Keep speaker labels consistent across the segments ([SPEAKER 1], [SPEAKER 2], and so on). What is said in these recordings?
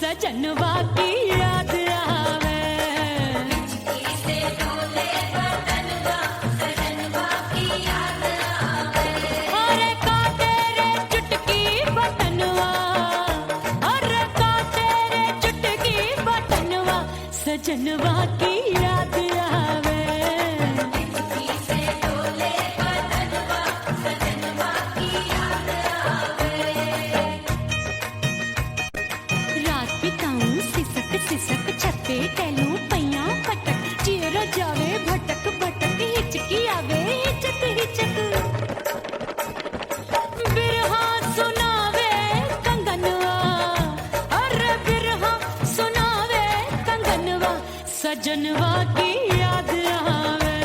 [SPEAKER 1] सजनवा की याद आवे,
[SPEAKER 2] से डोले बदनवा सजनवा की याद आवे।
[SPEAKER 1] अरे का तेरे चुटकी बटनवा, अरे का तेरे चुटकी बटनवा सजनवा की याद आवे।
[SPEAKER 2] से डोले बदनवा सजनवा की याद आवे।
[SPEAKER 1] रात बिताऊं सिसक सिसक छते टहलूं पैया पटक, चेहरा जावे भटक भटक, हिचकी आवे हिचक हिचक। बिरहा सुनावे कंगनवा, अरे बिरहा सुनावे कंगनवा सजनवा की याद आवे।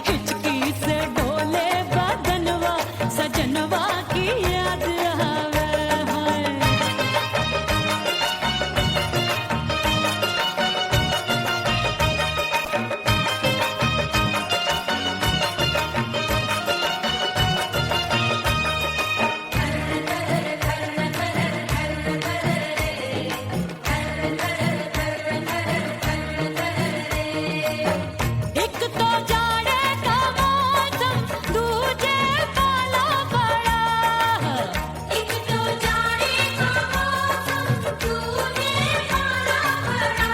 [SPEAKER 1] हिचकी से डोले बदनवा सजनवा की याद आवे। हाय एक तो जाड़े का मौसम, दूजे पाला पड़ा।
[SPEAKER 2] एक तो जाने का मौसम, दूजे पाला पड़ा।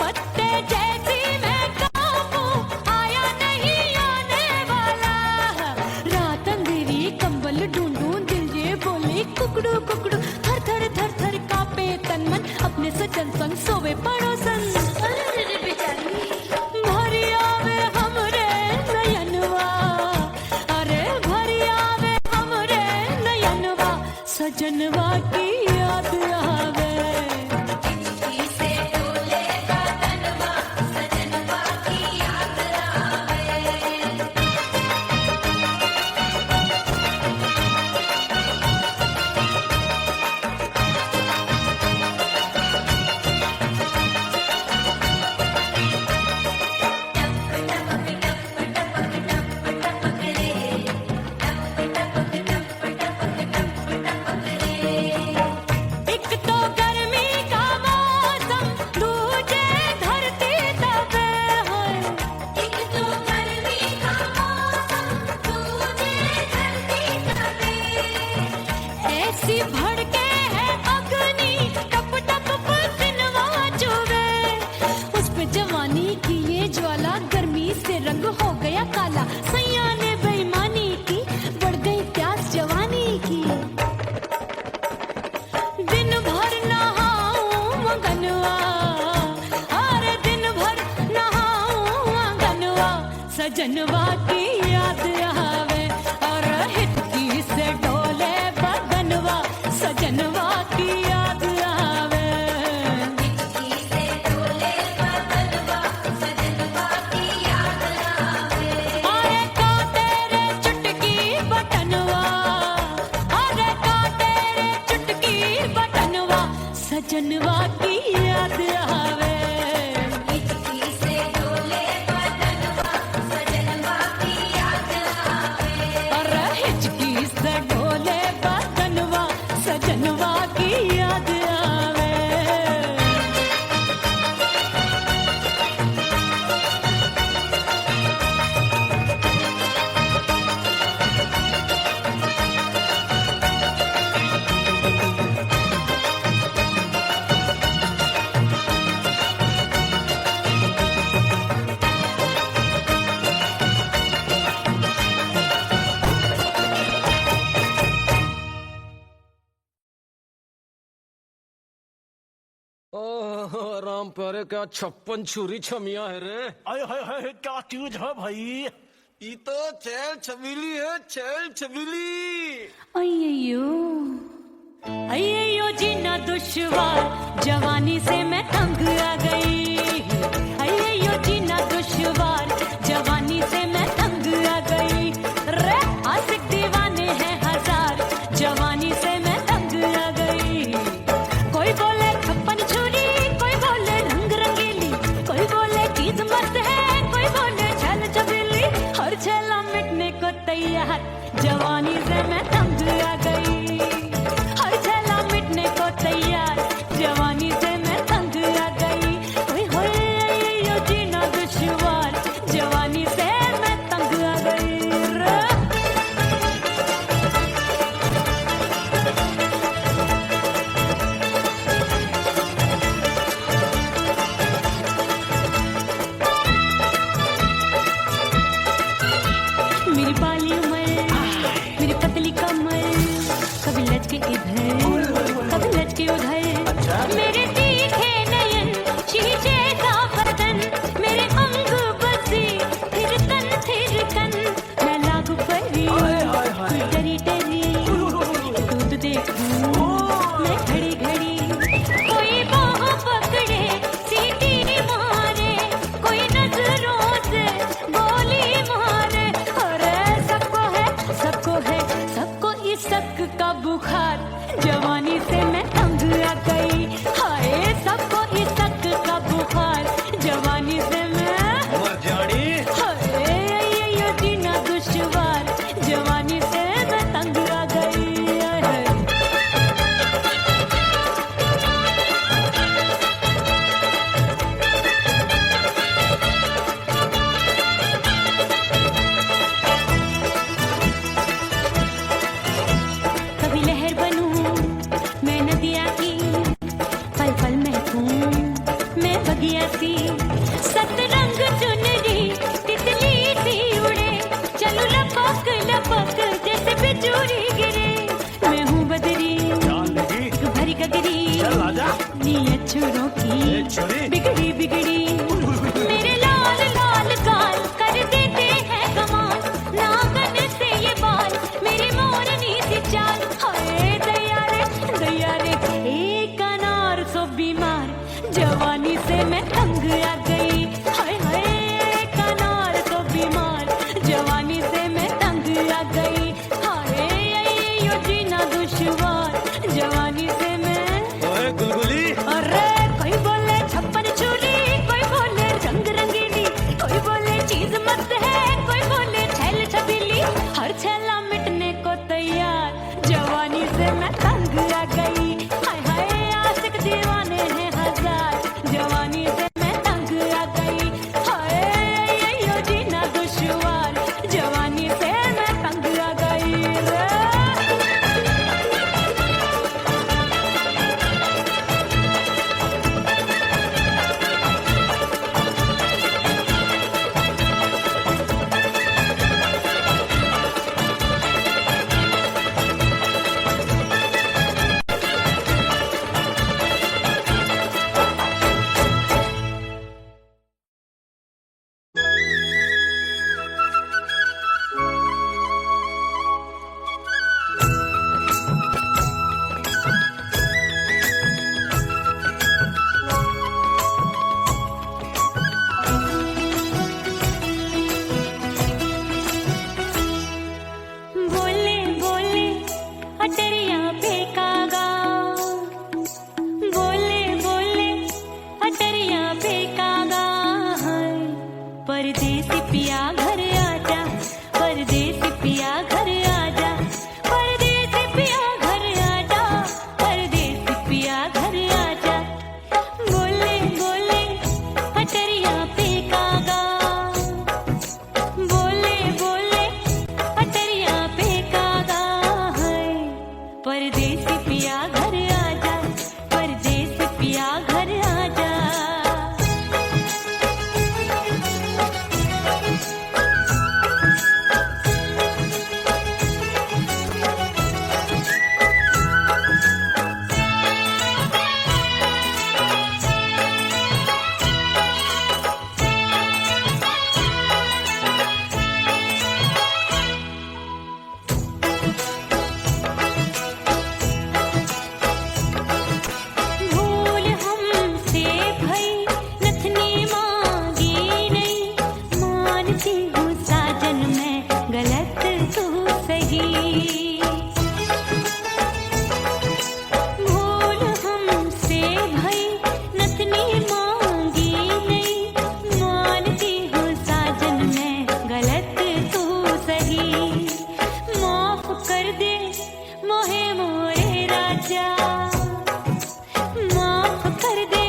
[SPEAKER 1] पत्ते जैसी मैं कांपूं, आया नहीं आने वाला। रात अंधेरी कंबल ढूंढूं, दिल ये बोले कुकड़ू कुकड़ू। थर थर थर थर कांपे तन मन, अपने सजन संग सोवे पड़ोसन।
[SPEAKER 2] अरे बेचारी
[SPEAKER 1] भरी आवे हमरे नयनवा, अरे भरी आवे हमरे नयनवा सजनवा की याद आवे।
[SPEAKER 2] से डोले बदनवा सजनवा की याद आवे।
[SPEAKER 1] एक तो गर्मी का मौसम, दूजे धरती तपे होए।
[SPEAKER 2] एक तो गर्मी का मौसम, दूजे धरती तपे।
[SPEAKER 1] ऐसी भड़के है अग्नि, टप टप पसीनवा चुभे। उस पे जवानी की ये ज्वाला, गर्मी से रंग हो गया काला। सैया ने बेईमानी की, बढ़ गई प्यास जवानी की। दिन भर नहाऊं मगनवा, अरे दिन भर नहाऊं मगनवा सजनवा की याद आवे। और हिचकी से डोले बदनवा सजनवा की याद आवे।
[SPEAKER 2] से डोले बदनवा सजनवा की याद आवे।
[SPEAKER 1] अरे का तेरे चुटकी बटनवा, अरे का तेरे चुटकी बटनवा सजनवा की याद आवे।
[SPEAKER 2] से डोले बदनवा सजनवा की याद आवे।
[SPEAKER 1] अरे हिचकी से डोले बदनवा सजनवा की याद आवे।
[SPEAKER 3] ओह राम प्यारे, क्या 56 छुरी छमिया है रे।
[SPEAKER 4] हाय हाय हाय, क्या चीज है भाई?
[SPEAKER 3] ये तो चैल छबीली है, चैल छबीली।
[SPEAKER 1] अय्यो अय्यो जीना दुश्वार, जवानी से मैं तंग आ गई। अय्यो जीना दुश्वार, जवानी से मैं तंग आ गई। रे आशिक दीवाने हैं हजार, जवानी से मैं तंग आ गई। लचके इधर कभी लचके उधर। मेरे तीखे नयन शीशे का बदन, मेरे अंग बसे थिरकन मैं लागू परी डरी डरी दूध देखूं मैं घड़ी घड़ी। कोई बाह पकड़े सीटी मारे, कोई नजरों से गोली मारे। अरे सबको इसक का बुखार, जवानी से मैं तंग आ गई। हाय सबको इसक का बुखार, जवानी से मैं
[SPEAKER 3] मर जानी।
[SPEAKER 1] हाय ये जीना दुश्वार, जवानी से मैं तंग आ गई। हाय। कभी लहर बनूं मैं नदिया की, पल पल महकूं मैं बगिया सी। सतरंग चुनरी तितली सी उड़े, चलूं लपक लपक जैसे बिजूरी गिरे। मैं हूँ बदरी भरी गगरी, नीयत छुरों की बिगड़ी बिगड़ी। मेरे लाल लाल गाल कर देते हैं कमाल, नागन से ये बाल मेरी मोरनी सी चाल। हाय दया रे एक अनार सो बीमार, जवानी से मैं तंग आ गई। हाय हाय एक अनार सो बीमार, जवानी से मैं तंग आ गई। हाय यो जीना दुश्वार, जवानी से मैं।
[SPEAKER 3] ओए गुलगुली,
[SPEAKER 1] अरे कोई बोले छप्पन छुरी, कोई बोले रंग रंगीली, कोई बोले चीज मस्त है, कोई बोले छैल छबीली। हर छैला मिटने को तैयार, जवानी से मैं तंग आ गई। हाय हाय आशिक दीवाने हैं हजार, जवानी से मैं तंग आ गई। हाय यो जीना दुश्वार, जवानी से मैं तंग आ गई रे। बोले बोले अटरिया फेंकागा, बोले बोले अटरिया फेंकागा। हाय परदेसी पिया घर आजा, परदेसी पिया घर आजा, परदेसी पिया घर आजा, परदेसी पिया घर आजा। बोले बोले अटरिया फेंकागा, बोले बोले अटरिया फेंकागा। है परदेसी पिया घर आजा, परदेसी पिया घर आजा। भूल हमसे भई नथनी मांगी नहीं, मानती हूँ साजन मैं गलत तू सही। भूल हमसे भई नथनी मांगी नहीं, मानती हूँ साजन मैं गलत तू सही। माफ कर दे मोहे मोरे राजा, माफ कर दे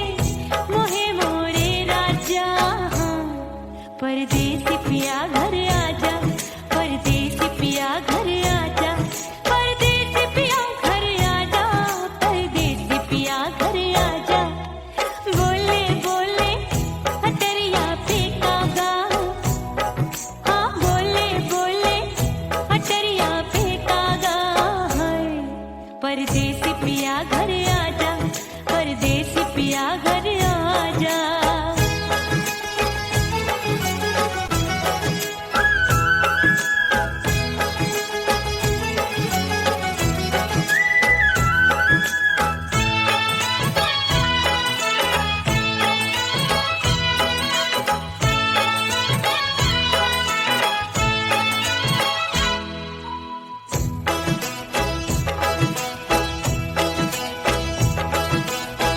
[SPEAKER 1] मोहे मोरे राजा। परदेसी पिया घर आजा, परदेसी पिया घर आजा, परदेसी पिया घर आजा, परदेसी पिया घर आजा। बोले बोले अटरिया फेंकागा, हाँ बोले बोले अटरिया फेंकागा। है परदेसी पिया घर आजा, परदेसी पिया घर आजा।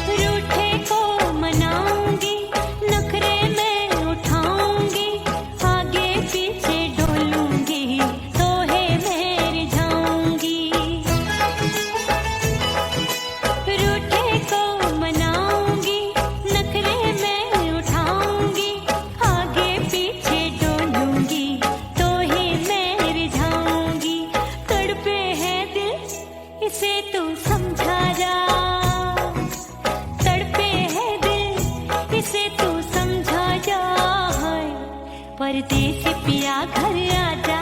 [SPEAKER 1] रूठे को मनाऊंगी, नखरे में उठाऊंगी, आगे पीछे डोलूंगी, तो है मैं रिझाऊंगी। रूठे को मनाऊंगी, नखरे में उठाऊंगी, आगे पीछे डोलूंगी, तो है मैं रिझाऊंगी। तड़पे है दिल इसे तू समझा जा, तड़पे है दिल इसे तू समझा जा। हाय परदेसी पिया घर आजा,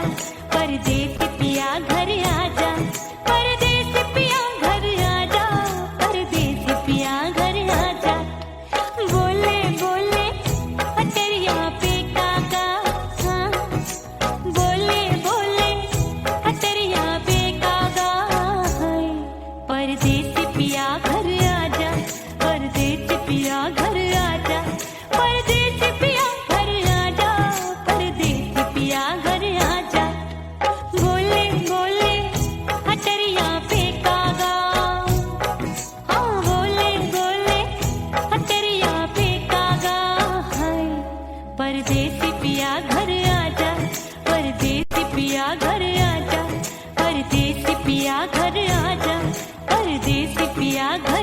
[SPEAKER 1] परदेसी पिया घर आजा, परदेसी पिया घर आजा, परदेसी पिया घर आजा। बोले बोले अटरिया पे काका, हाँ बोले बोले अटरिया पे काका। हाय परदेसी पिया घर आजा, परदेसी पिया घर आजा, परदेसी पिया घर आजा, परदेसी पिया घर आजा। बोले बोले अटरिया पे कागा, हाँ बोले बोले अटरिया पे कागा। हाय परदेसी पिया घर आजा, परदेसी पिया घर आजा, परदेसी पिया घर आजा, परदेसी पिया घर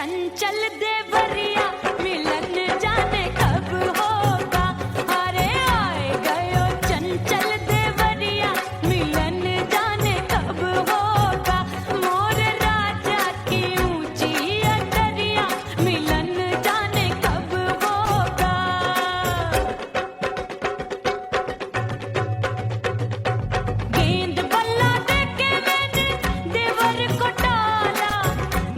[SPEAKER 1] चंचल देवरिया मिलन जाने कब होगा। अरे आए गयो चंचल देवरिया मिलन जाने कब होगा। मोर राजा की ऊंची अटरिया मिलन जाने कब होगा। गेंद बल्ला देके मैंने देवर को टाला।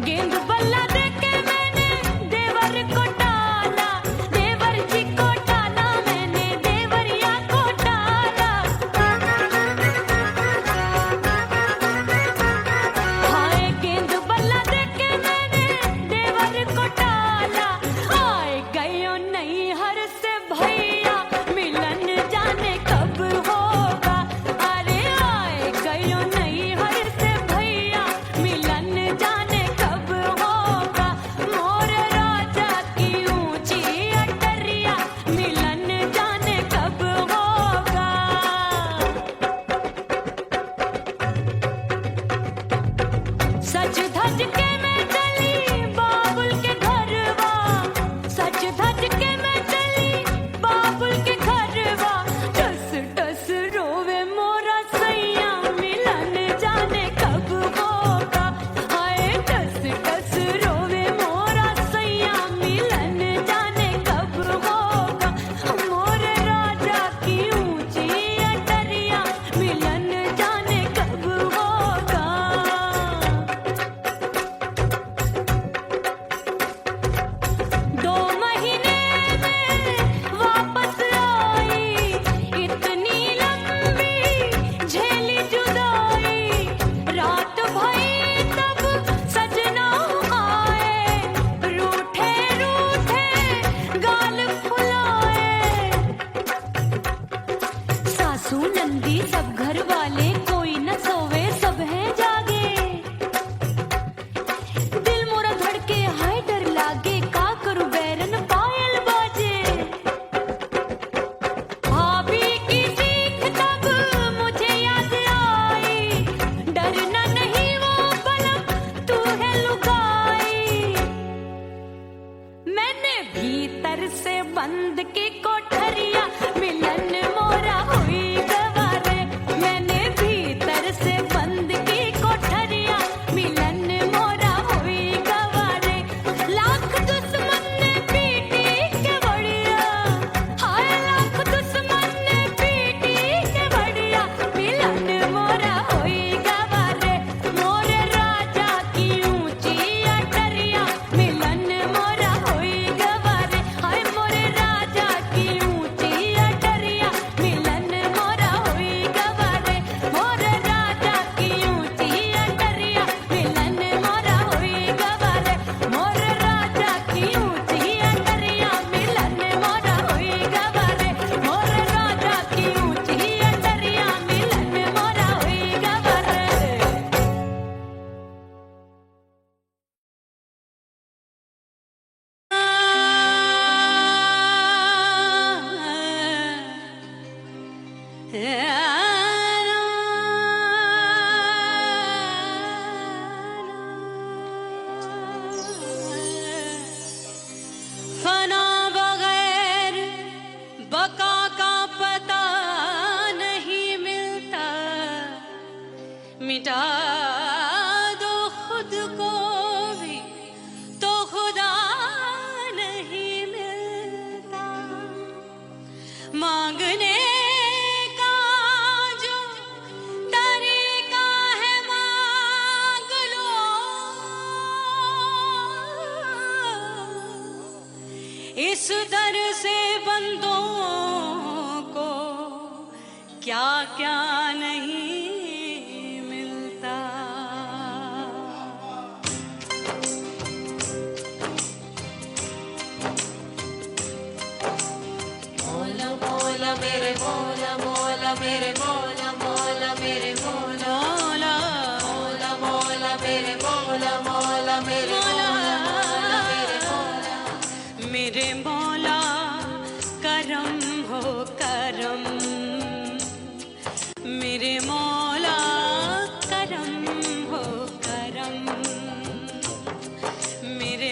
[SPEAKER 1] गेंद बल्ला देके मैंने देवर को टाला। देवर जी को टाला मैंने देवरिया को टाला। हाय गेंद बल्ला देके मैंने देवर को टाला। आए गयो नैहर से भैया मिलन जाने कब होगा। अरे आए गयो नैहर से भैया मिलन जाने कब होगा। मोर राजा की ऊंची अटरिया मिलन जाने कब होगा। सच धज के मैं चली बाबुल के घरवा। सच धज के मैं चली बाबुल के घरवा। टस टस रोवे मोरा सैया मिलन जाने कब होगा। हाय टस टस रोवे मोरा सैया मिलन जाने कब होगा। मोर राजा की ऊंची अटरिया मिलन जाने कब होगा। 2 महीने में वापस आई इतनी लंबी झेली जुदाई। रात भई तब सजना आए रूठे रूठे गाल फुलाए। सासू नंदी सब घर वाले कोई न सोवे सब हैं जागे। दिल मोरा धड़के हाय डर लागे का करूं बैरन पायल बाजे। भाभी की सीख तब मुझे याद आई। डरना नहीं वो बलम तू है लुगाई। मैंने भीतर से बंद की कोठरिया मिलन मोरा हुई गवारे। मैंने भीतर से बंद की कोठरिया मिलन मोरा हुई गवारे। लाख दुश्मन ने पीटी के बढ़िया। हाय लाख दुश्मन ने पीटी के बढ़िया मिलन मोरा हुई गवारे। मोर राजा की ऊंची अटरिया मिलन मोरा हुई गवारे। हाय मोर राजा की ऊंची अटरिया मिलन मोरा हुई गवारे। मोर राजा की ऊंची अटरिया मिलन मोरा हुई गवारे। मोर राजा की ऊंची अटरिया मिलन मोरा हुई गवारे। मोर राजा की ऊंची अटरिया मिलन मोरा हुई गवारे। फना बगैर बका का पता नहीं मिलता। मिटा दो खुद को भी तो खुदा नहीं मिलता। मांगने का जो तरीका है मांग लो। इस दर से बंदों को क्या क्या नहीं मिलता। मौला मौला मेरे मौला मौला मेरे मौला मौला मेरे मौला मौला मौला मेरे मौला मौला मेरे मौला मेरे मौला। मेरे मौला करम हो करम। मेरे मौला करम हो करम। मेरे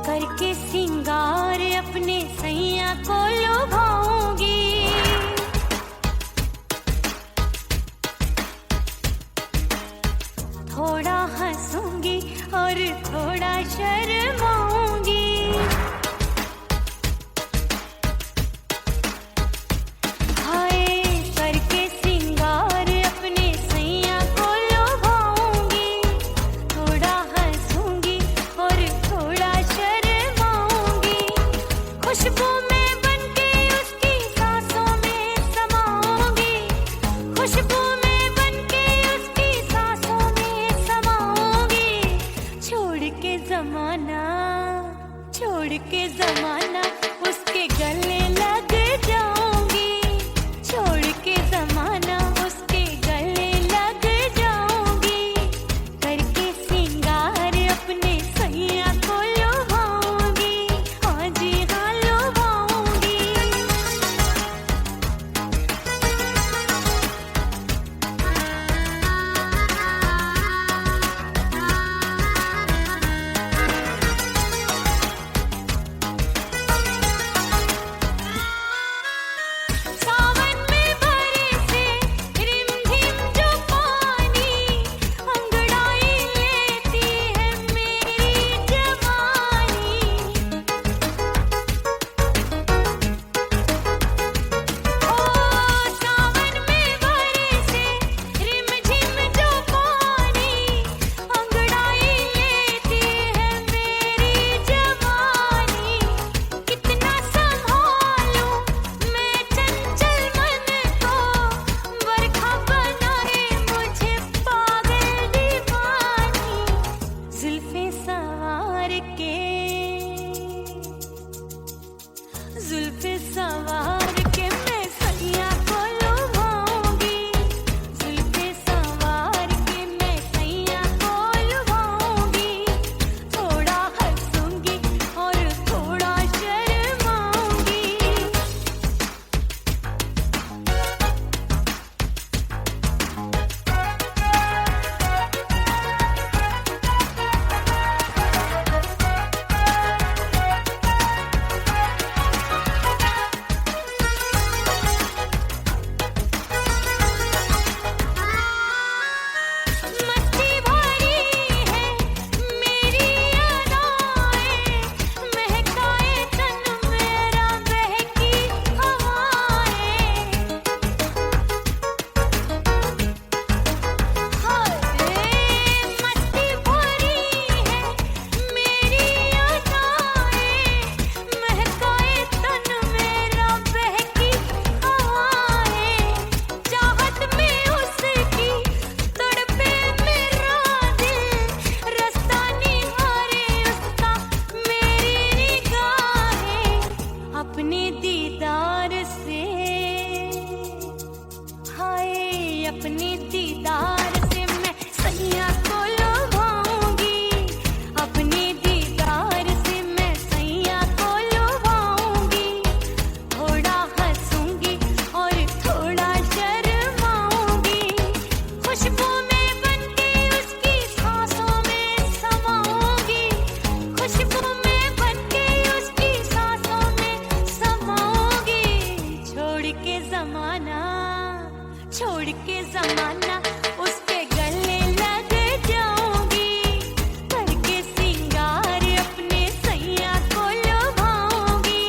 [SPEAKER 1] करके सिंगार अपने सैया को लुभाऊंगी, थोड़ा हंसूंगी और थोड़ा शर्माऊंगी। हाय करके सिंगार अपने सैया को लुभाऊंगी, थोड़ा हंसूंगी और थोड़ा शर्माऊंगी। खुशबू में बनके उसकी सांसों में समाऊंगी, खुशबू में बनके उसकी सांसों में समाऊंगी। छोड़ के जमाना उसके गले लग जाऊंगी, छोड़ के जमाना उसके गले लग जाऊंगी। करके सिंगार अपने सैया को लुभाऊंगी, हाँ जी हाँ लुभाऊंगी। सावन में बरसे रिमझिम जो पानी, अंगड़ाई लेती है मेरी जवानी। ओ सावन में बरसे रिमझिम जो पानी, अंगड़ाई लेती है मेरी जवानी। कितना संभालूं मैं चंचल मन को, बरखा बनाए मुझे पागल दीवानी। जुल्फे सवार के मैं सैया को लुभाऊंगी, जुल्फे सवार के मैं सैया को लुभाऊंगी। थोड़ा हंसूंगी और थोड़ा शर्माऊंगी। मस्ती भरी है मेरी अदाएं, महकाए तन मेरा बहकी हवाएं। हाय मस्ती भरी है मेरी अदाएं, महकाए तन मेरा बहकी हवाएं। चाहत में उसकी तड़पे मेरा दिल, रास्ता निहारे उसका मेरी निगाहें। अपने दीदार से हाय अपने दीदार से मैं सैया को लुभाऊंगी, अपने दीदार से मैं सैया को लुभाऊंगी। थोड़ा हंसूंगी और थोड़ा शर्माऊंगी। खुशबू में बनके उसकी सांसों में समाऊंगी, खुशबू में बनके उसकी सांसों में समाऊंगी। छोड़ के जमाना उसके गले लग जाऊंगी। करके सिंगार अपने सैया को लुभाऊंगी,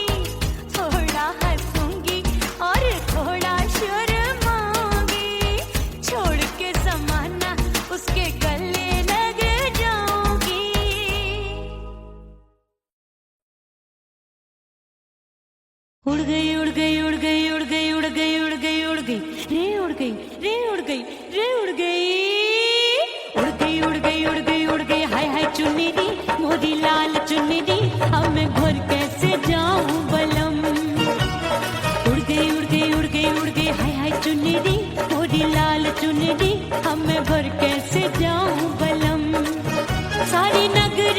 [SPEAKER 1] थोड़ा हंसूंगी और थोड़ा शर्माऊंगी। छोड़ के जमाना उसके गले लग जाऊंगी। उड़ गई उड़ गई उड़ गई उड़ गई उड़ गई उड़ गई उड़ गई रे उड़ गई रे उड़ गई रे उड़ गई उड़ गई उड़ गई उड़ गई उड़ गई। हाय हाय चुन्नी दी मोरी लाल चुन्नी दी, अब मैं घर कैसे जाऊं बलम। उड़ गई उड़ गई उड़ गई उड़ गई। हाय हाय चुन्नी दी मोरी लाल चुन्नी दी, अब मैं घर कैसे जाऊं बलम। सारी नगरी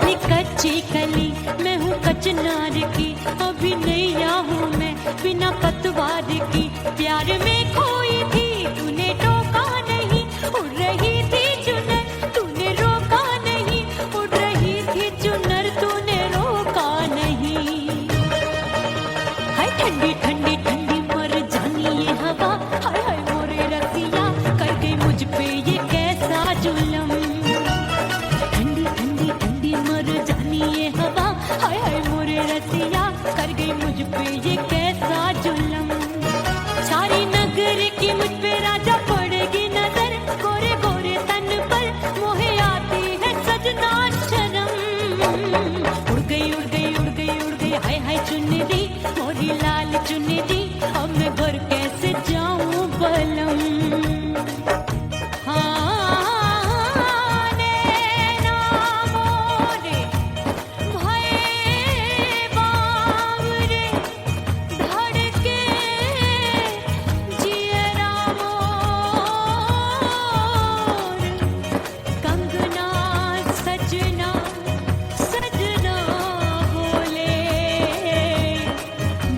[SPEAKER 1] वाली कच्ची कली मैं हूँ कचनार की, अभी नैया हूँ मैं बिना पतवार की। प्यार में खोई थी तूने टोका नहीं, उड़ रही थी चुनर तूने रोका नहीं, उड़ रही थी चुनर तूने रोका नहीं। हाय ठंडी ठंडी ठंडी मर जानी ये हवा, हाय हाय मोरे रसिया कर गई मुझ पे ये कैसा जुलम। ठंडी ठंडी ठंडी मर जानी ये हवा, हाय हाय मोरे रसिया कर गई मुझ पे ये कैसा जुलम। सारी नगर की मुझ पे राजा पड़ेगी नजर, गोरे गोरे तन पर मोहे आती है सजना शर्म। उड़ गई उड़ गई उड़ गई उड़ गई हाय हाय चुन्नी मोरी लाल चुन्नी, अब मैं घर कैसे जाऊं बलम। हाँ नैना मोरे भये बावरे, धड़के जियरा मोर, कंगना सजना सजना बोले,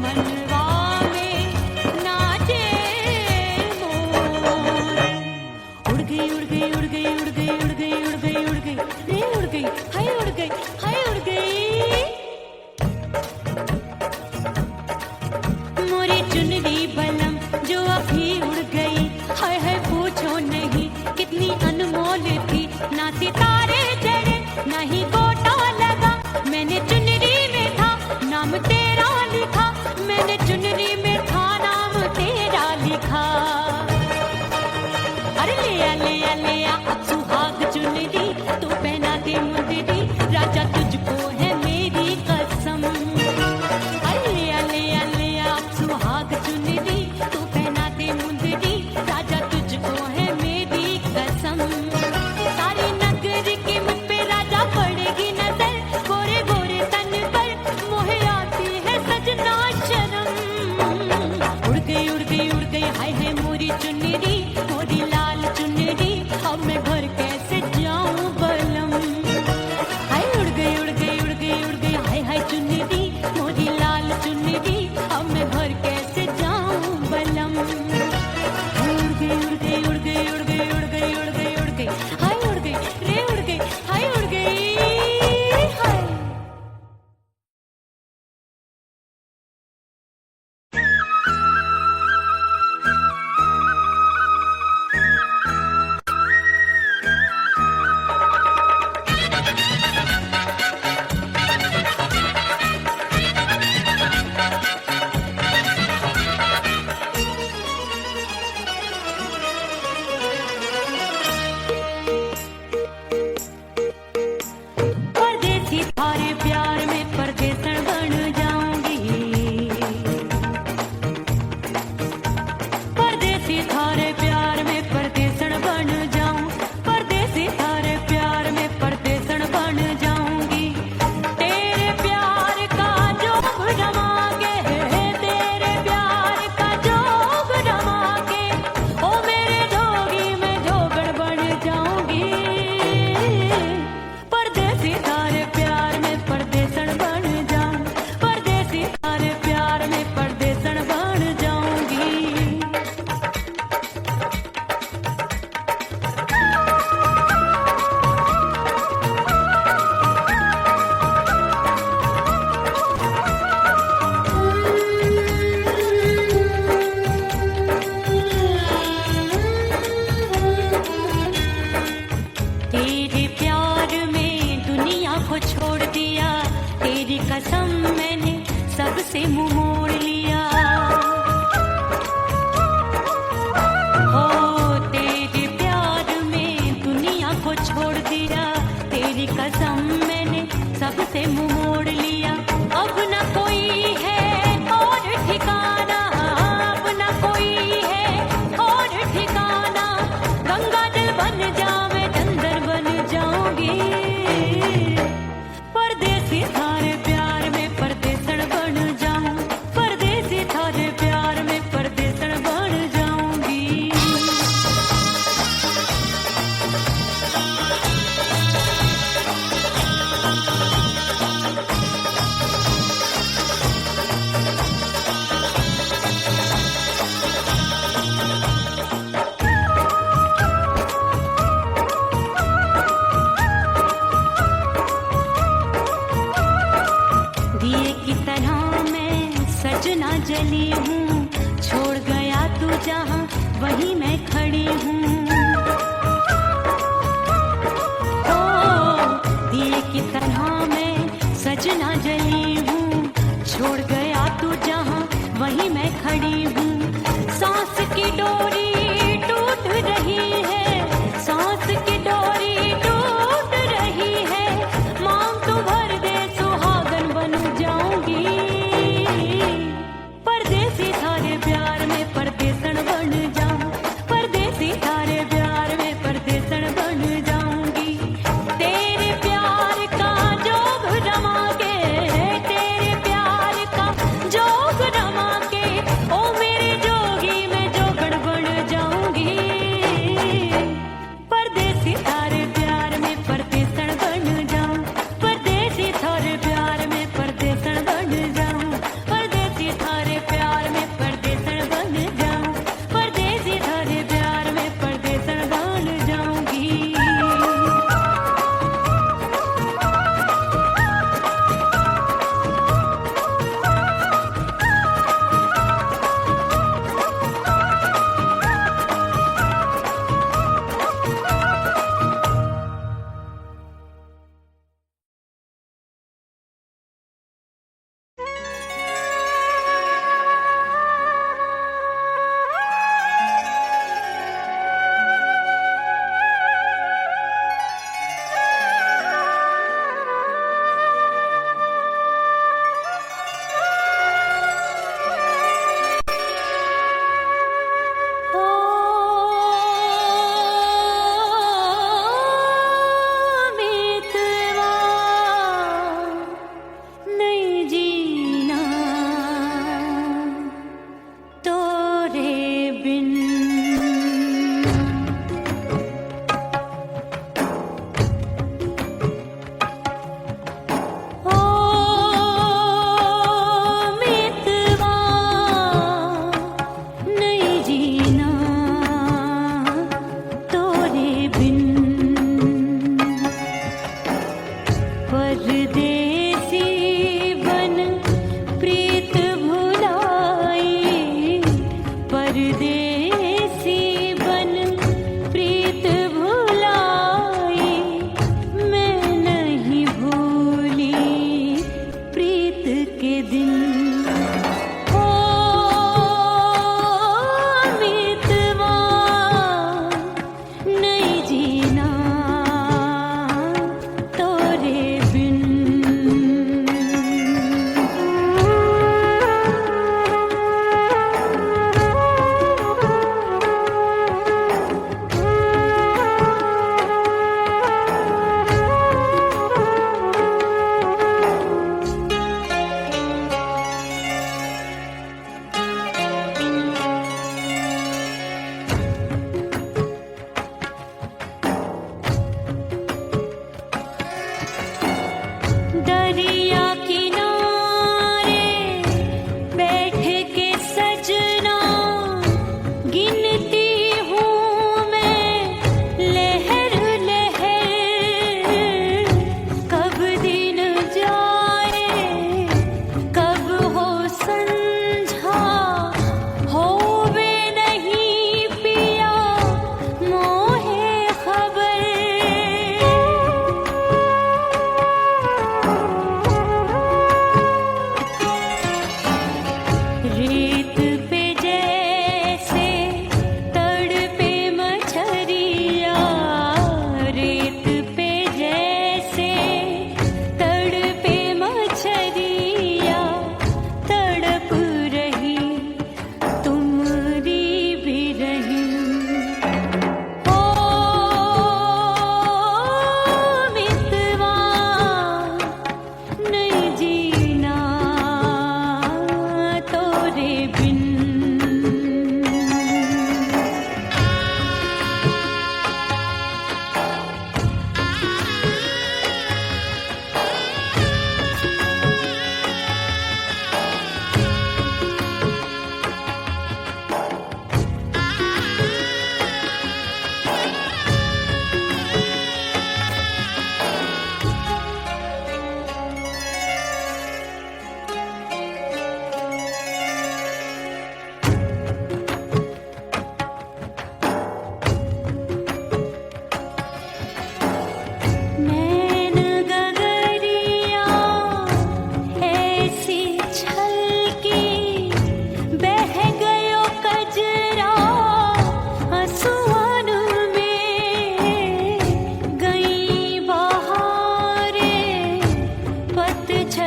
[SPEAKER 1] मनवा में नाचे मोर। उड़ गई उड़ गई उड़ गई उड़ गई उड़ गई उड़ गई उड़ गई रे उड़ गई हाय उड़ गई हाय उड़ गई। मोरी चुनरी बलम जो अभी उड़ गई, हाय हाय पूछो नहीं कितनी अनमोल थी। ना सितारे चढ़े ना ही गोटा लगा, मैंने चुनरी में था नाम तेरा लिखा, मैंने चुनरी में था नाम तेरा लिखा। अरे ले आ अब सुहाग चुनरी, तू पहना दे मुंदरी, राजा तुझको है मेरी कसम। अरे ले आ अब सुहाग चुनरी, तू पहना दे मुंदरी, राजा तुझको है मेरी कसम। सारी नगर की मुझ पे राजा पड़ेगी नजर, गोरे गोरे तन पर मोहे आती है सजना शर्म। उड़ गई उड़ गई उड़ गई हाय हाय मोरी चुनरी, मोरी लाल चुनरी, अब मैं घर कैसे जाऊं बलम। हाय उड़ गई उड़ गई उड़ गई उड़ गई हाय हाय चुनरी, मोरी लाल चुनरी, अब मैं घर कैसे जाऊं बलम। हाय उड़ गई उड़ गई उड़ गई उड़ गई उड़ गई उड़ गई उड़ गई हाय उड़ गई रे उड़ गई हाय उड़ गई हाय। परदेसी थारे प्यार में परदेसन बन जाऊंगी, परदेसी थारे प्यार में परदेसन बन जाऊं, परदेसी थारे प्यार में परदेसन बन जाऊंगी। तेरे प्यार का जोग रमा के, तेरे प्यार का जोग रमा के, ओ मेरे जोगी में जोगड़ बन जाऊंगी। परदेसी थारे प्यार में परदेसन बन जाऊं, परदेसी थारे प्यार में परदेसन बन जाऊंगी। तेरे प्यार में दुनिया को छोड़ दिया, तेरी कसम मैंने सबसे मुंह मोड़ लिया। हो तेरे प्यार में दुनिया को छोड़ दिया, तेरी कसम मैंने सबसे मुंह मोड़ लिया। अब न कोई है और ठिकाना, अब न कोई है और ठिकाना, गंगा जल बन जावे चंदन बन जाऊंगी। परदेसी थारे प्यार में परदेसन बन जाऊं, परदेसी सजना जली हूँ, छोड़ गया तू जहाँ वहीं मैं खड़ी हूँ। ओ दिए की तरह मैं सजना जली हूँ, छोड़ गया तू जहाँ वहीं मैं खड़ी हूँ। सांस की डोरी टूट रही है, सांस की डोरी टूट रही है, मांग तू भर दे सुहागन बन जाऊंगी। परदेसी थारे प्यार में परदेसन बन जाऊं, परदेसी थारे प्यार में परदेसन बन जाऊंगी। तेरे प्यार का जोग रमा के, तेरे प्यार का जोग रमा के, ओ मेरे जोगी मैं जोगड़ बन जाऊंगी। परदेसी थारे प्यार में परदेसन बन जाऊं, परदेसी थारे प्यार में परदेसन बन जाऊं, परदेसी थारे प्यार में परदेसन बन जाऊं, परदेसी थारे प्यार में परदेसन बन जाऊंगी। नहीं जीना तोरे बिन। ओ मितवा नहीं जीना तोरे बिन। परदेसी बन प्रीत भुलाई, परदेसी बन प्रीत भुलाई, मैं नहीं भूली प्रीत के दिन। ओ मितवा नहीं जीना तोरे बिन।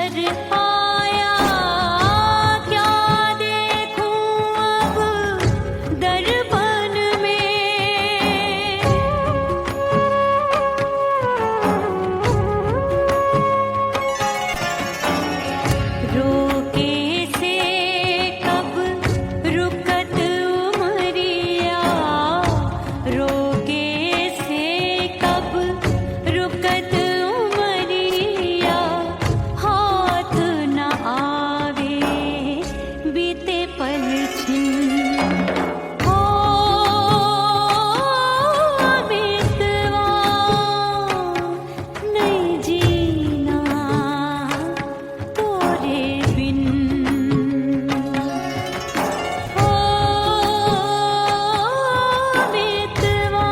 [SPEAKER 1] नजर आया, क्या देखूं अब दर्पण में। रोके से कब रुकत उमरिया, रोके से कब रुकत उमरिया, हाथ न आवे बीते पल छिन। हो मितवा नहीं जीना तोरे बिन। हो मितवा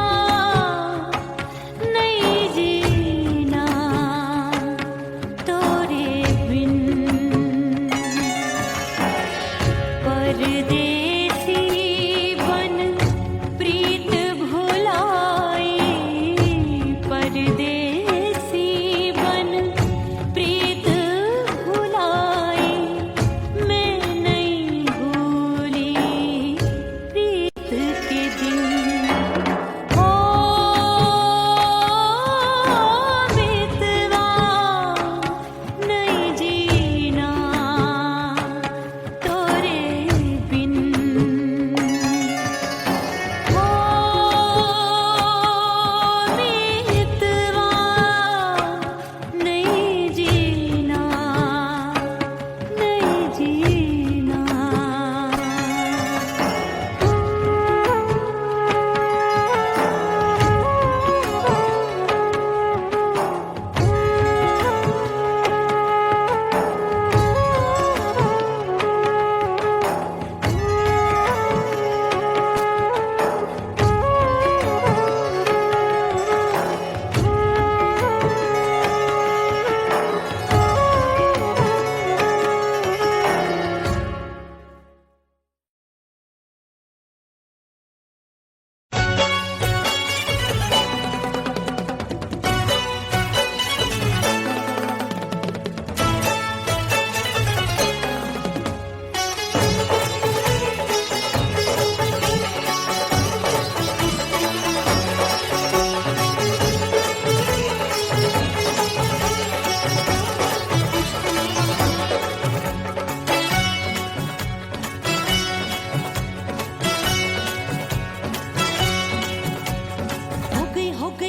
[SPEAKER 1] नहीं जीना तोरे बिन। परदेसी बन प्रीत भुलाई, परदेसी बन प्रीत भुलाई, मैं नहीं भूली प्रीत के दिन। ओ मितवा नहीं जीना तोरे बिन। ओ मितवा नहीं जीना, नहीं जीना।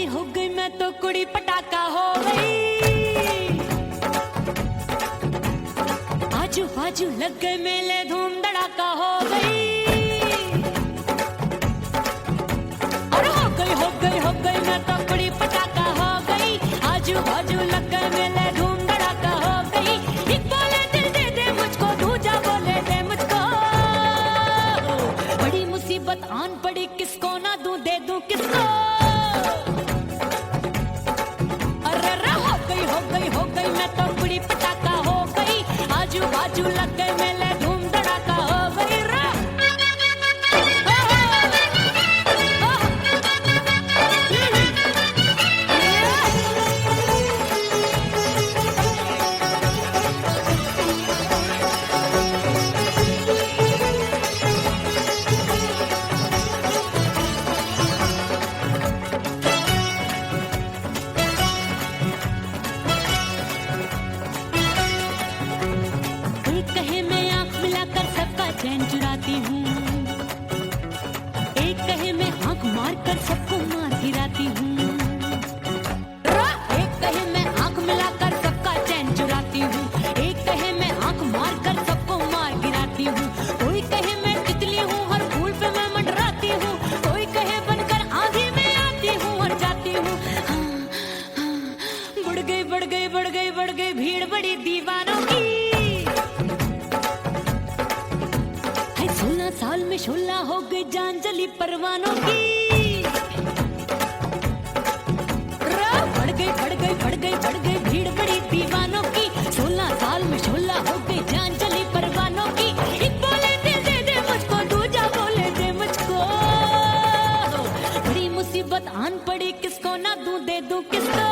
[SPEAKER 1] हो गई मैं तो कुड़ी पटाखा हो गई। आजू बाजू लग गए मेले, धूम धड़ाका हो गई। और हो गई मैं तो कुड़ी पटाखा हो गई। आजू बाजू लग गए मेले, धूम धड़ाका हो गई। एक बोले दिल दे दे मुझको, दूजा बोले दे मुझको। बड़ी मुसीबत आन पड़ी, किसको ना दूं दे दूं किसको। हो गई मैं तो कुड़ी पटाखा हो गई। आजू बाजू लग गए मेले, धूम धड़ाका हो गई। चैन चुराती हूँ, एक कहे मैं आंख मार कर सबको मार गिराती हूँ। एक कहे मैं आंख मिलाकर सबका चैन चुराती हूँ, एक कहे मैं आंख मार कर सबको मार गिराती हूँ। कोई कहे मैं तितली हूँ, हर फूल पे मैं मंडराती हूँ। कोई कहे बनकर आंधी में आती हूँ और जाती हूँ। बढ़ गई भीड़ बड़ी दीवानों की। 16 साल में शोला हो गई, जान जली परवानों की। बढ़ गई भीड़ बड़ी दीवानों की। 16 साल में शोला हो गई, जान जली परवानों की। एक बोले दिल दे दे मुझको, दूजा बोले दे मुझको। बड़ी मुसीबत आन पड़ी, किसको ना दूं दे दूं किसको।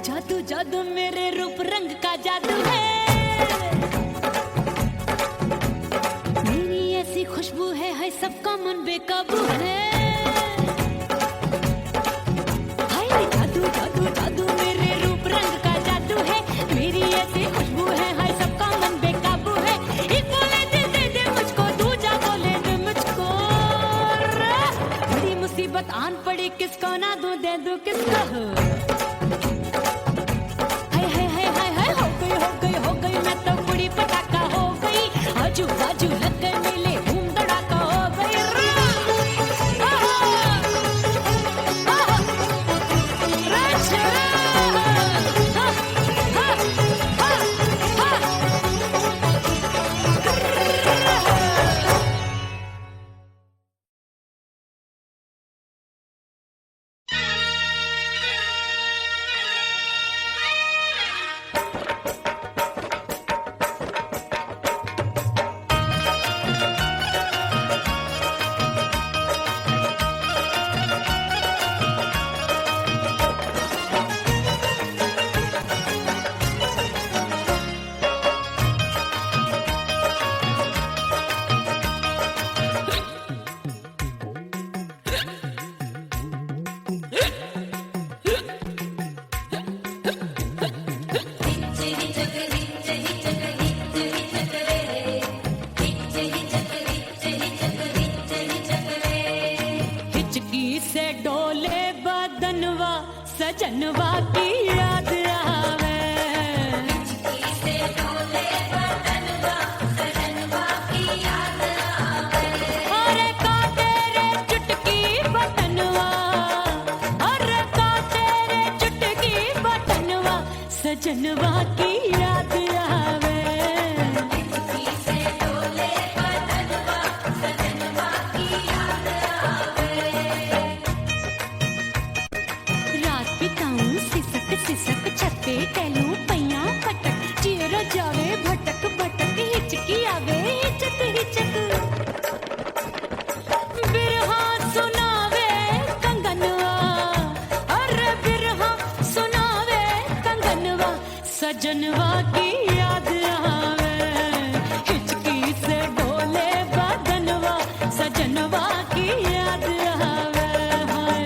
[SPEAKER 1] जादू जादू मेरे रूप रंग का जादू है, मेरी ऐसी खुशबू है सबका मन बेकाबू है। हाय जादू जादू जादू मेरे रूप रंग का जादू है, मेरी ऐसी खुशबू है सबका मन बेकाबू है। एक बोले दिल दे दे मुझको, दूजा बोले दे मुझको, बड़ी मुसीबत आन पड़ी किसको ना दूं दे दूं किसको। हो गई मैं तो बुरी पटाखा हो गई, आजू बाजू लग गए मेले धूम धड़ाका हो गई। सजनवा की याद आवे,
[SPEAKER 2] से डोले बदनवा सजनवा की याद आवे।
[SPEAKER 1] अरे का तेरे चुटकी बटनवा, अरे का तेरे चुटकी बटनवा सजनवा की याद आवे।
[SPEAKER 2] से डोले बदनवा सजनवा की याद आवे।
[SPEAKER 1] रात बिताऊं सिसक सिसक छत पे टहलूं पैया पटक, चिर जावे भटक भटक हिचकी आवे हिचक हिचक। बिरहा सुनावे कंगनवा, अरे बिरहा सुनावे कंगनवा सजनवा की याद आवे। हिचकी से डोले बदनवा सजनवा की याद आवे। हाय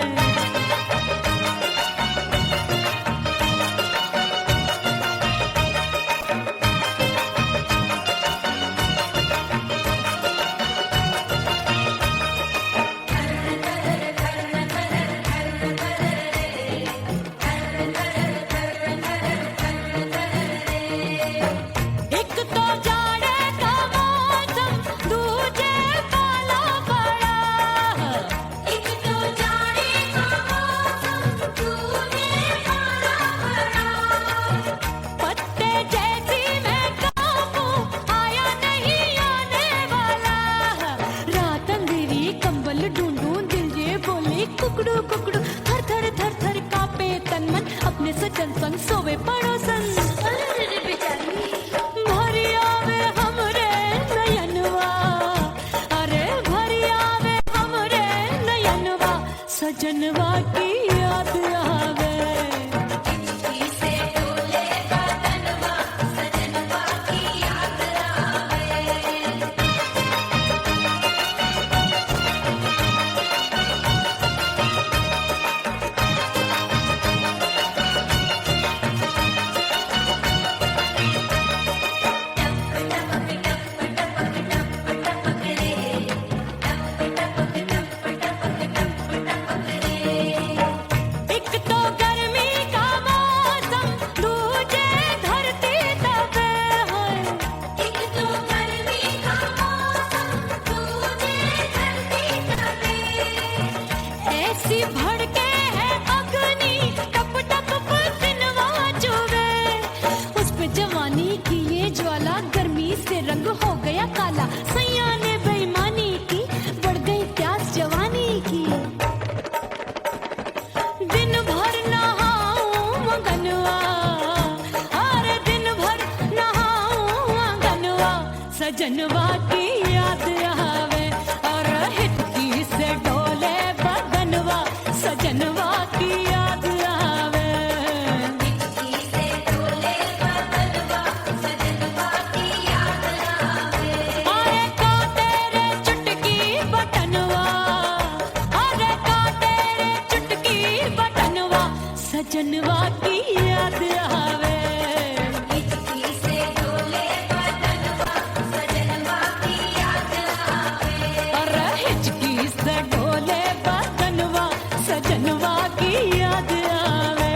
[SPEAKER 1] एक तो जाड़े का मौसम, दूजे पाला पड़ा,
[SPEAKER 2] एक तो जाने का मौसम तूने पाला पड़ा।
[SPEAKER 1] पत्ते जैसी मैं कांपूं, आया नहीं आने वाला। रात अंधेरी कंबल ढूंढूं, दिल ये बोले कुकड़ू कुकड़ू, थर थर थर थर कांपे तन मन, अपने सजन संग सोवे पड़ोसन।
[SPEAKER 2] अरे बेचारी
[SPEAKER 1] भरी आवे हमरे नयनवा, अरे भरी आवे हमरे नयनवा सजनवा की याद आवे।
[SPEAKER 2] से डोले बदनवा सजनवा की याद आवे।
[SPEAKER 1] एक तो गर्मी का मौसम, दूजे धरती तपे है।
[SPEAKER 2] एक तो गर्मी का मौसम तूने धरती तपे।
[SPEAKER 1] ऐसी भड़के है अग्नि, टप टप पसीनवा चुभे। उस पे जवानी की ये ज्वाला, गर्मी से रंग हो गया काला। सैया ने बेईमानी की, बढ़ गई प्यास जवानी की। दिन भर नहाऊं मगनवा, अरे दिन भर नहाऊं मगनवा सजनवा की याद आवे। और हिचकी से डोले बदनवा सजनवा की याद आवे। की याद आवे।
[SPEAKER 2] हिचकी से डोले बदनवा सजनवा की याद आवे।
[SPEAKER 1] अरे हिचकी से डोले बदनवा सजनवा की याद आवे।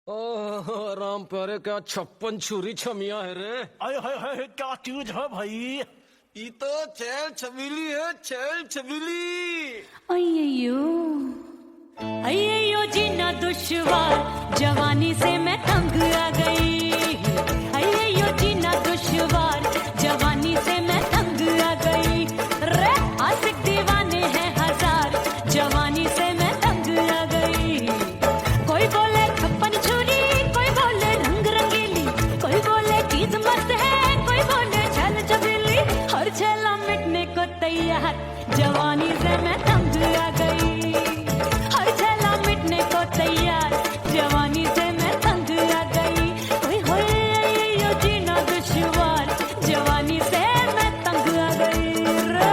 [SPEAKER 3] ओह राम प्यारे क्या 56 छुरी छमिया है रे।
[SPEAKER 4] आय हाय हाय क्या चीज है भाई।
[SPEAKER 3] ये तो चैल छबीली है, चैल छबीली।
[SPEAKER 1] अय्यो अय्यो जीना दुश्वार जवानी से मैं तंग आ गई। अय्यो जीना दुश्वार जवानी से मैं तंग आ गई। रे आशिक दीवाने हैं हजार जवानी से मैं तंग आ गई। कोई बोले छप्पन छुरी, कोई बोले रंग रंगीली, कोई बोले चीज मस्त है, कोई बोले छल छबीली। हर छेला मिटने को तैयार जवानी से मैं तंग आ गई। हर छेला मिटने को तैयार जवानी से मैं तंग आ गई। ओए होए यो जीना दुश्वार जवानी से मैं तंग आ गई रे।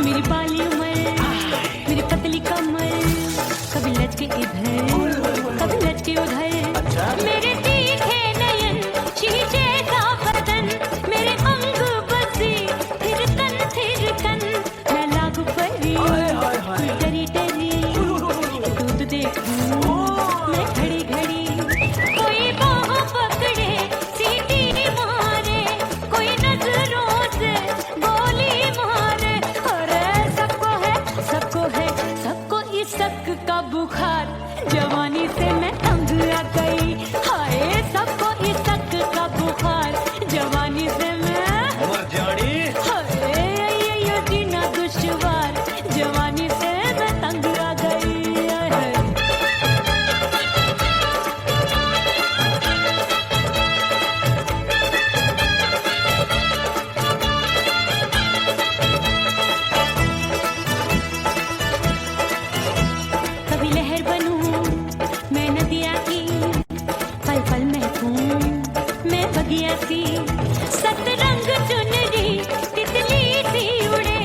[SPEAKER 1] मेरी बाली उमर, मेरी पतली कमर, कभी लचके इधर, कभी लचके उधर। मेरे तीखे नयन, शीशे का बदन, मेरे अंग बसे, थिरकन, मैं लागू परी, डरी डरी, दूध देखूं, मैं घड़ी घड़ी। कोई बाह पकड़े, सीटी मारे, कोई नजरों से गोली मारे। अरे सबको है, सबको इस शक का बुखार जवानी से मैं तंग आ गई। हाय सबको इस शक का बुखार जवानी से मैं हाय ये जीना दुश्वार जवानी से मैं तंग आ गई। हाय। कभी लहर बनूं मैं नदिया की, पल पल महकूं मैं बगिया सी। सतरंग चुनरी तितली सी उड़े,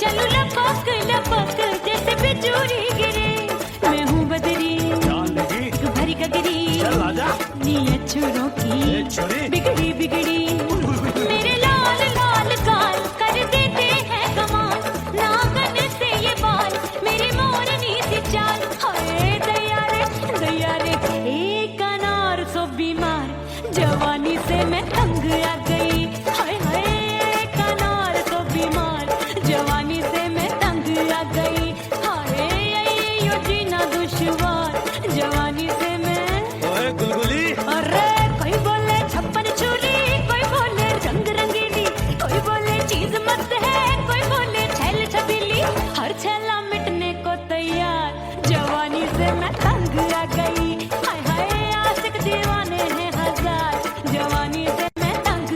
[SPEAKER 1] चलूं लपक लपक जैसे बिजुरी गिरे। मैं हूँ बदरी तू भरी गगरी, नीयत छुरों की बिगड़ी बिगड़ी। मेरे लाल लाल गाल कर देते हैं कमाल, नागन से ये बाल मेरी मोरनी सी चाल। हाय दैया रे एक अनार सो बीमार जवानी से मैं तंग आ गई। हाय हाय एक अनार सो बीमार जवानी से मैं तंग आ गई। हाय यो जीना दुश्वार जवानी से मैं।
[SPEAKER 3] गुलगुली
[SPEAKER 1] अरे कोई बोले छप्पन छुरी, कोई बोले रंग रंगीली, कोई बोले चीज मस्त है, कोई बोले छैल छबीली। हर छेला मिटने को तैयार जवानी से मैं तंग आ गई। हाय हाय आशिक दीवाने हैं हजार जवानी से मैं तंग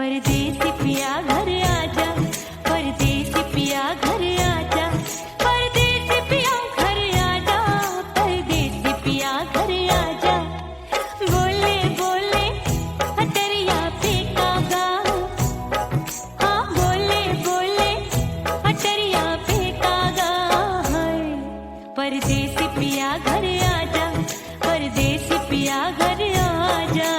[SPEAKER 1] परदेसी पिया घर आजा, परदेसी पिया घर आजा, परदेसी पिया घर आजा, परदेसी पिया घर आजा। बोले बोले अटरिया पे कागा, हाँ बोले बोले अटरिया पे कागा है। परदेसी पिया घर आजा, परदेसी पिया घर आजा।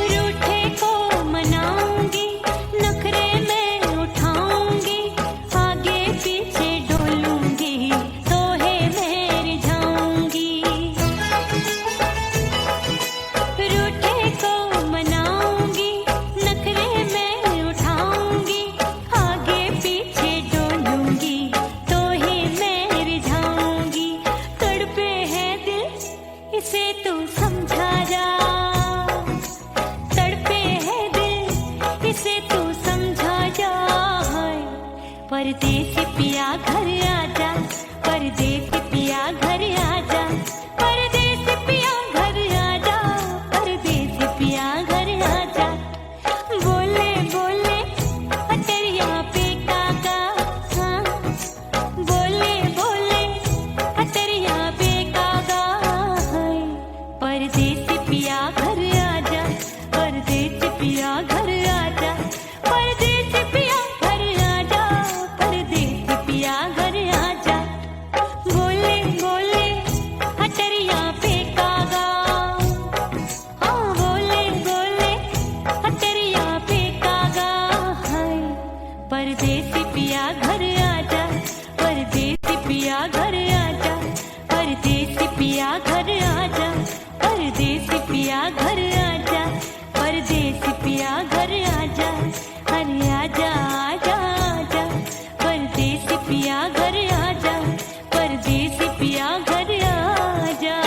[SPEAKER 1] रूठे को मनाऊंगी, नखरे में उठाऊंगी, आगे पीछे डोलूंगी, तोहे में रिझाऊंगी। रूठे को मनाऊंगी, नखरे में उठाऊंगी, आगे पीछे डोलूंगी, तोहे में रिझाऊंगी। तड़पे है दिल इसे तू समझा जा, तड़पे है दिल इसे तू समझा जा। परदेसी पिया घर आजा, परदेसी पिया घर आजा, परदेसी पिया घर आजा, परदेसी पिया घर आजा। बोले बोले अटरिया पे कागा, हाँ बोले बोले अटरिया पे कागा है। परदेसी पिया घर आजा, परदेसी पिया घर आजा, परदेसी पिया घर आजा, परदेसी पिया घर आजा। बोले बोले अटरिया पे कागा, हाँ बोले बोले अटरिया पे कागा है। परदेसी पिया घर आजा, परदेसी पिया घर आजा, परदेसी पिया घर आजा, परदेसी पिया घर आजा, परदेसी पिया घर आजा। अरे आजा आजा आजा, परदेसी पिया घर आजा, परदेसी पिया घर आजा।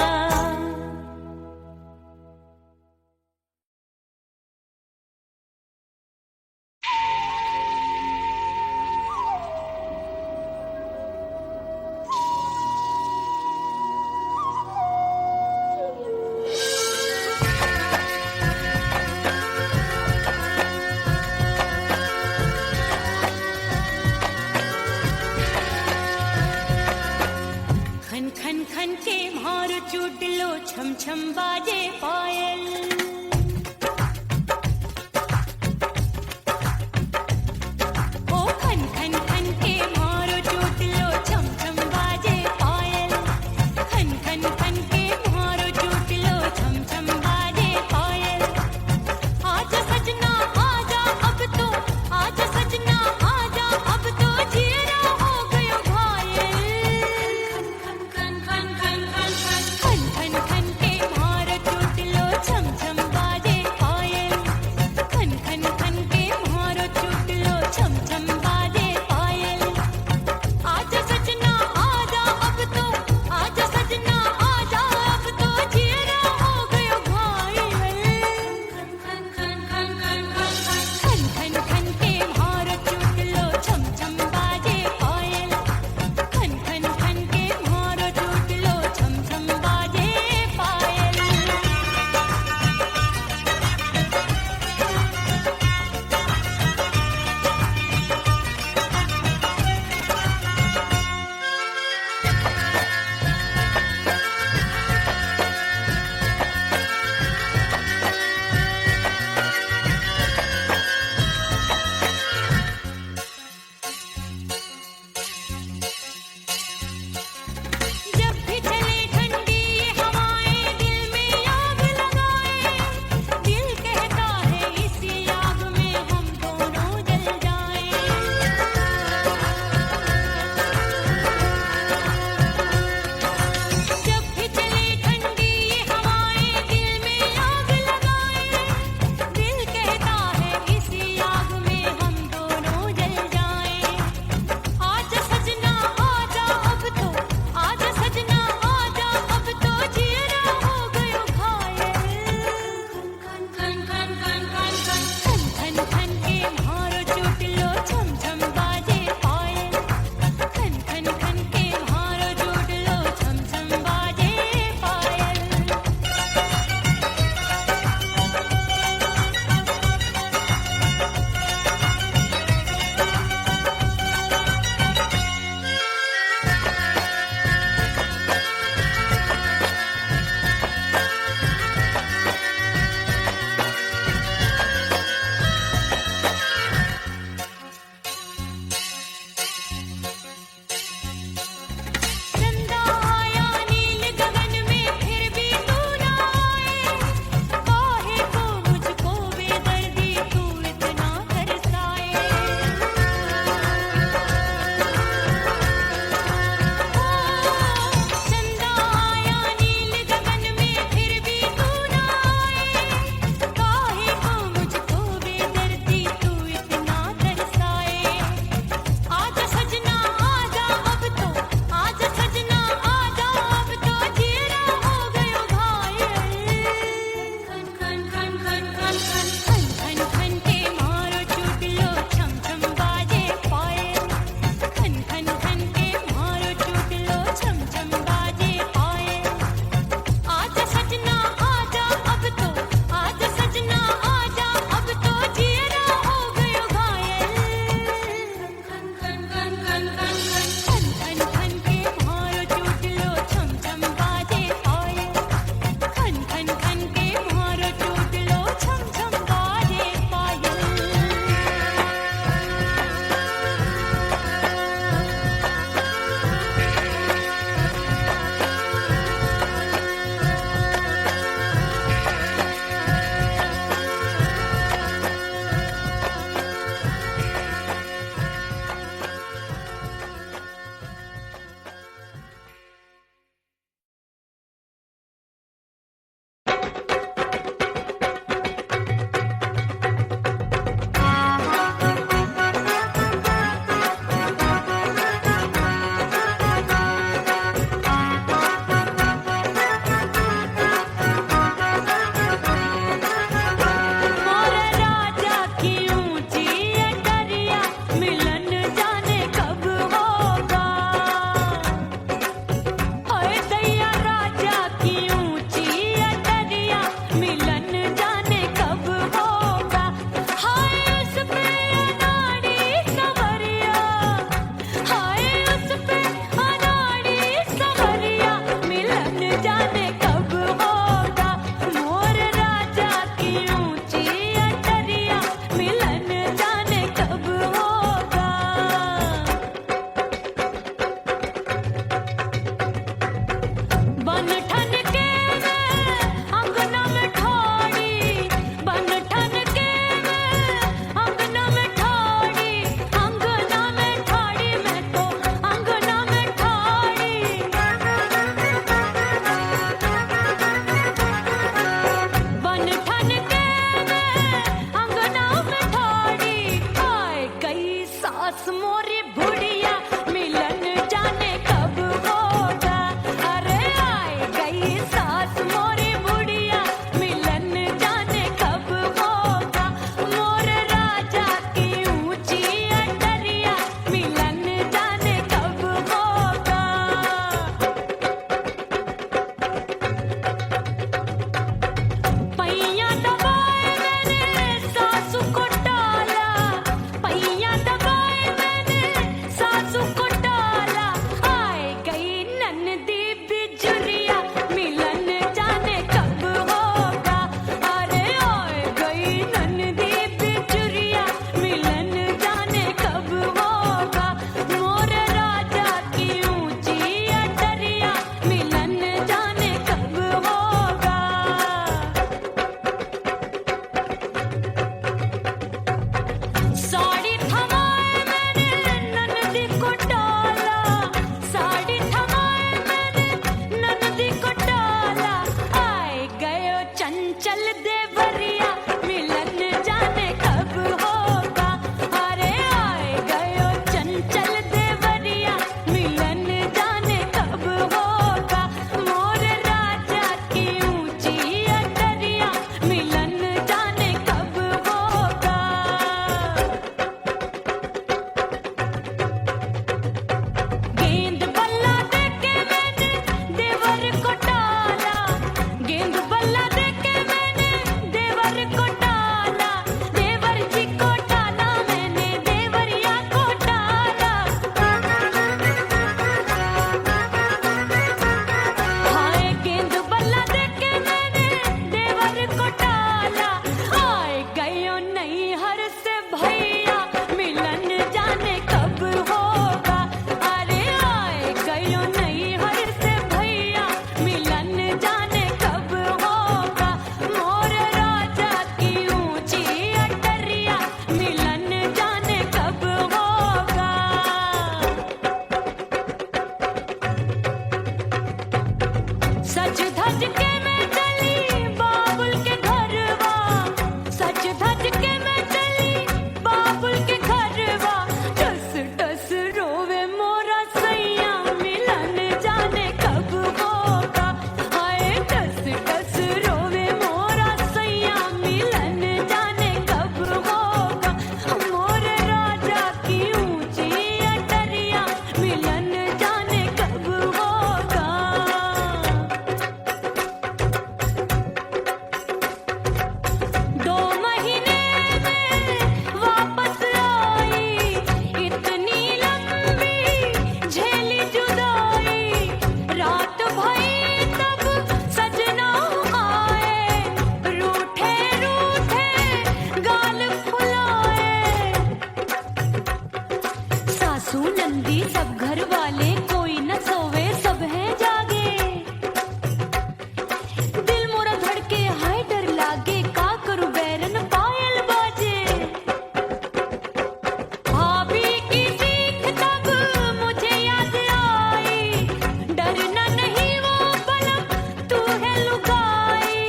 [SPEAKER 1] सासू नंदी सब घर वाले कोई न सोवे सब हैं जागे। दिल मोरा धड़के हाय डर लागे का करूं बैरन पायल बाजे। भाभी की सीख तब मुझे याद आई, डरना नहीं वो बलम तू है लुगाई।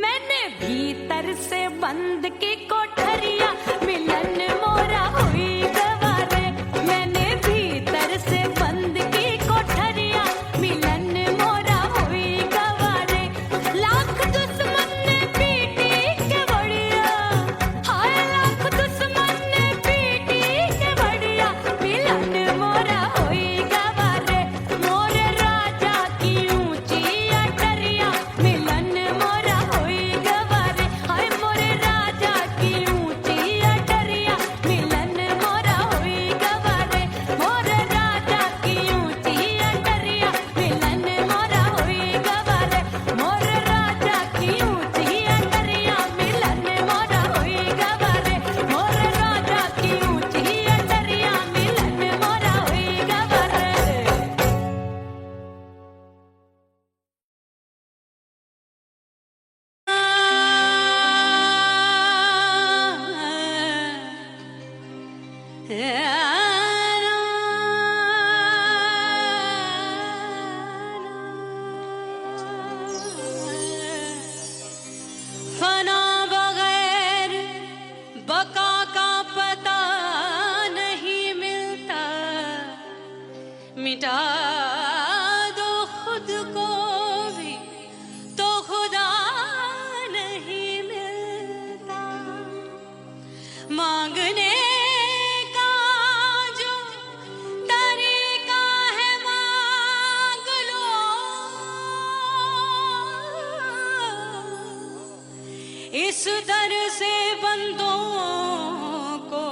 [SPEAKER 1] मैंने भीतर से बंद की कोठरिया मिलन मोरा हुई गवारे। मैंने भीतर से बंद की कोठरिया मिलन मोरा हुई गवारे। लाख दुश्मन ने पीटी के बढ़िया, हाय लाख दुश्मन ने पीटी के बढ़िया मिलन मोरा हुई गवारे। मोरे राजा की ऊंची अटरिया मिलन मोरा हुई गवारे। हाय मोरे राजा की ऊंची अटरिया मिलन मोरा हुई गवारे। मोरे राजा की ऊंची अटरिया मिलन मोरा हुई गवारे। मोरे राजा की ऊंची अटरिया मिलन मोरा हुई गवारे। मोरे राजा की ऊंची अटरिया मिलन मोरा हुई फना बगैर बका का पता नहीं मिलता। मिटा दो खुद को भी तो खुदा नहीं मिलता। मांगने का जो तरीका है मांग लो। इस दर से बंदों को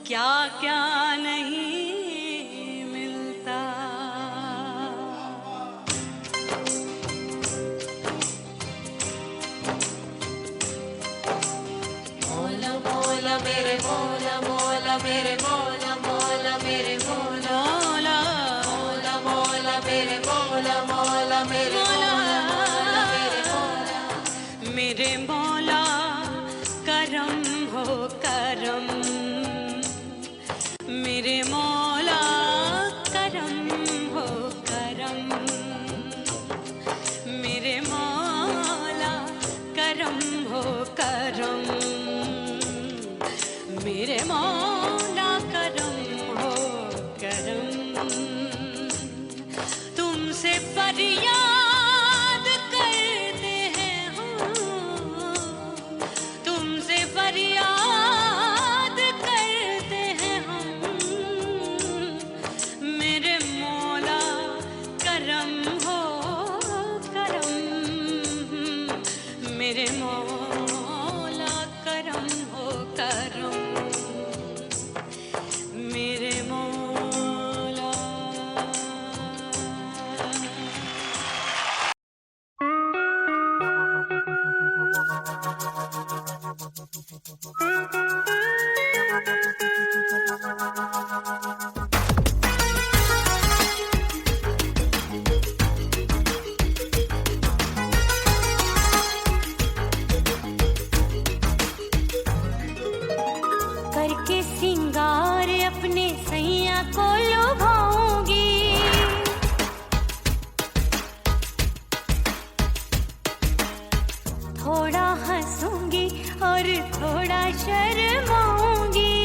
[SPEAKER 1] क्या क्या नहीं मिलता।
[SPEAKER 2] मोला मोला मेरे मोला मोला मेरे मोला मोला मेरे मोला मोला मोला मेरे मोला मोला मेरे मोला मोला मेरे मोला।
[SPEAKER 1] मेरे मौला करम हो करम। मेरे मौला करम हो करम। मेरे मौला करम हो करम। मेरे मौला करम हो करम। तुमसे फरियाद करते हैं हम, तुमसे फरियाद करते हैं हम। मेरे मौला करम हो करम। मेरे मौला करम हो करम। मेरे मौला। करके सिंगार अपने सैया को लुभाऊंगी। थोड़ा हंसूंगी और थोड़ा शर्माऊंगी।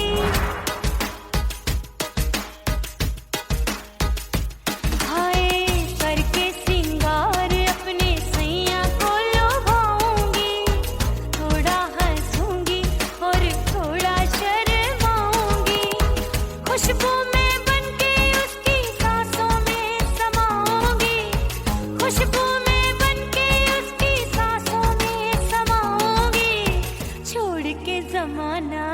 [SPEAKER 1] हाय करके सिंगार अपने सैया को लुभाऊंगी। थोड़ा हंसूंगी और थोड़ा शर्माऊंगी। खुशबू में बनके उसकी सांसों में समाऊंगी। खुशबू में बनके उसकी सांसों में समाऊंगी। छोड़ के जमाना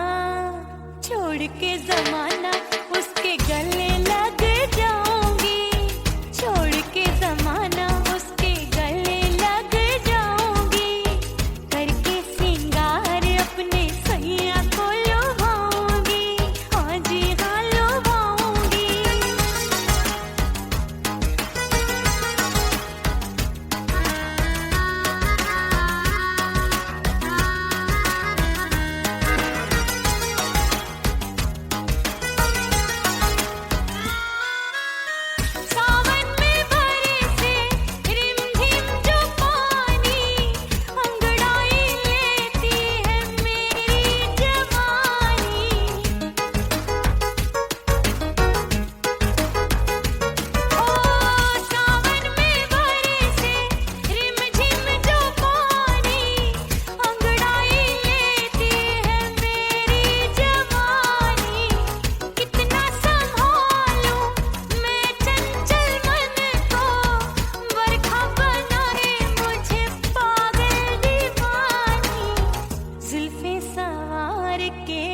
[SPEAKER 1] उसके गले लग जाऊंगी। छोड़ के जमाना उसके गले लग जाऊंगी। करके सिंगार अपने सैया को लुभाऊंगी लेके